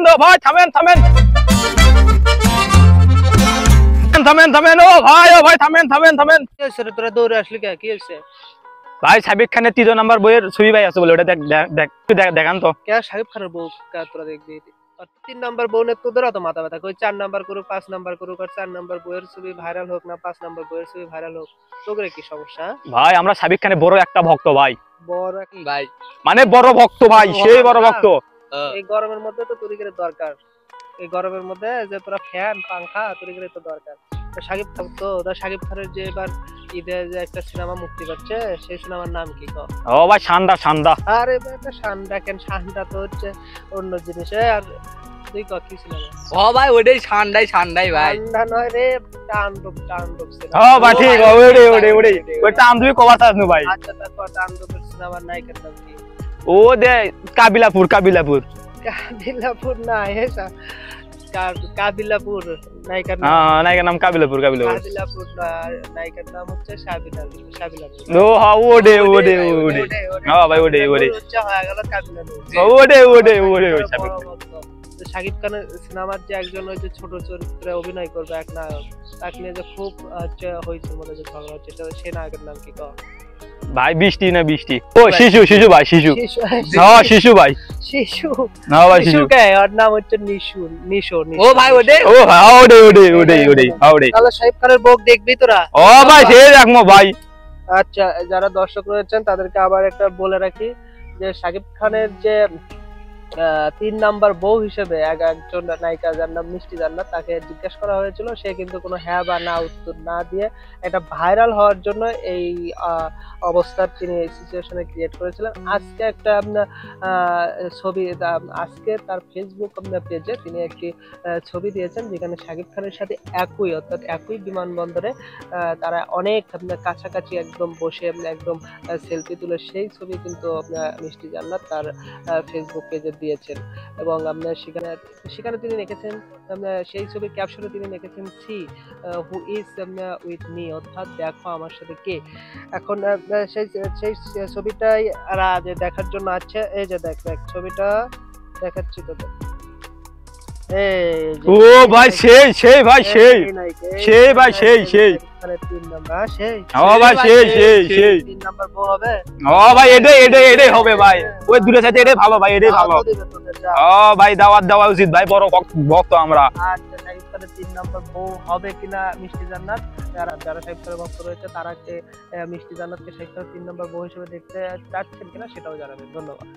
ও ভাই থামেন থামেন থামেন থামেন ও ভাই থামেন থামেন থামেন। কি হয়েছে রে, তোরা দৌড়ে আসলি কে? কি হয়েছে ভাই সাবিক খানের 3 নম্বর বইয়ের ছবি ভাই আছে বলে ওটা দেখান তো। কে? সাকিব খানের বউ কে? তোরা দেখবি 3 নাম্বার বউ নে তোদের অত মাথা ব্যথা? কই 4 নাম্বার করুক 5 নাম্বার করুক, আর 4 নাম্বার বইয়ের ছবি ভাইরাল হোক না 5 নাম্বার বইয়ের ছবি ভাইরাল হোক, তোদের কি সমস্যা? ভাই আমরা সাবিক খানের বড় একটা ভক্ত ভাই, বড় ভাই মানে বড় ভক্ত ভাই, সেই বড় ভক্ত। এই গরমের মধ্যে তো তোদের দরকার, এই গরমের মধ্যে যে তোরা ফ্যান পাংখা তোদের তো দরকার। সাকিব খান তো সাকিব খানের যে এবার ঈদে যে একটা সিনেমা মুক্তি পাচ্ছে, সেই সিনেমার নাম কি? ও ভাই শান্দা শান্দা। আরে এটা শানটা কেন? শানটা তো হচ্ছে অন্য জিনিস। আর তুই কি সিনেমা? ও ভাই ওটাই ঠান্ডাই ভাই। ঠান্ডা নয় রে, তাণ্ডব তাণ্ডব সিনেমা। ও ভাই ঠিক ওরে ওইটা আমি কভার চাচ্নু ভাই। আচ্ছা তারপর তাণ্ডবের সিনেমার নায়িকার নাম কি? ও দে কাবিলাপুর কাবিলাপুর না এসা কাবিলাপুর নায়িকার নাম? নায়িকার নাম কাবিলাপুর কাবিলাপুর নায়িকার নাম হচ্ছে সাবিলাপুর। ও হ্যাঁ ওডে হ্যাঁ ভাই ওডে হয়ে গেল কাবিলাপুর। শাকিব খানের সিনেমার যে একজন ওই যে ছোট চরিত্রে অভিনয় করবে এক নায়ক, তাকে নিয়ে যে খুব হয়েছে মনে যে ঝগড়া হচ্ছে, সেই নায়কের নাম কি? ভাই বৃষ্টি না বৃষ্টি? ও শিশু ভাই শিশু। হ্যাঁ শিশু ভাই শিশু। না ভাই শিশু কে? ওর নাম হচ্ছে নিশু। ও ভাই ওডে ও হ্যাঁ ওডে তাহলে শাকিব খানের বউ দেখবি তোরা? ও ভাই সে দেখমো ভাই। আচ্ছা যারা দর্শক রয়েছেন তাদেরকে আবার একটা বলে রাখি যে শাকিব খানের যে 3 নাম্বার বউ হিসেবে একজন নায়িকা যার নাম মিষ্টি জান্নাত, তাকে জিজ্ঞেস করা হয়েছিল, সে কিন্তু কোনো হ্যাঁ বা না উত্তর না দিয়ে এটা ভাইরাল হওয়ার জন্য এই অবস্থার তিনি সিচুয়েশনে ক্রিয়েট করেছিলেন। আজকে একটা ছবি, আজকে তার ফেসবুক পেজে তিনি একটি ছবি দিয়েছেন যেখানে শাকিব খানের সাথে অর্থাৎ একই বিমানবন্দরে তারা অনেক কাছাকাছি একদম বসে একদম সেলফি তুলে সেই ছবি কিন্তু মিষ্টি জান্নাত তার ফেসবুক পেজে দিয়েছেন। এবং সেখানে তিনি লিখেছেন, সেই ছবির ক্যাপশনে তিনি লিখেছেন see who is with me, অর্থাৎ দেখো আমার সাথে কে। এখন সেই ছবিটাই যে দেখার জন্য আছে, এই যে দেখ ছবিটা দেখাচ্ছি তোদের। ও ভাই সেই ভাই সেই ভাই সেই 3 নাম্বার ও ভাই সেই 3 নাম্বার বউ হবে। ও ভাই এটাই হবে ভাই, ওই দূরে সাথে এটাই ভালো ভাই, এটাই ভালো। ও ভাই দাওয়াত দেওয়া উচিত ভাই, বড় ভক্ত আমরা। আচ্ছা শাকিব খানের 3 নাম্বার বউ হবে কিনা মিষ্টি জান্নাত, যারা শাকিব খানের ভক্ত রয়েছে তারা মিষ্টি জান্নাতকে শাকিব খানের 3 নাম্বার বউ হিসেবে দেখতে চাচ্ছেন কিনা সেটাও জানাবেন। ধন্যবাদ।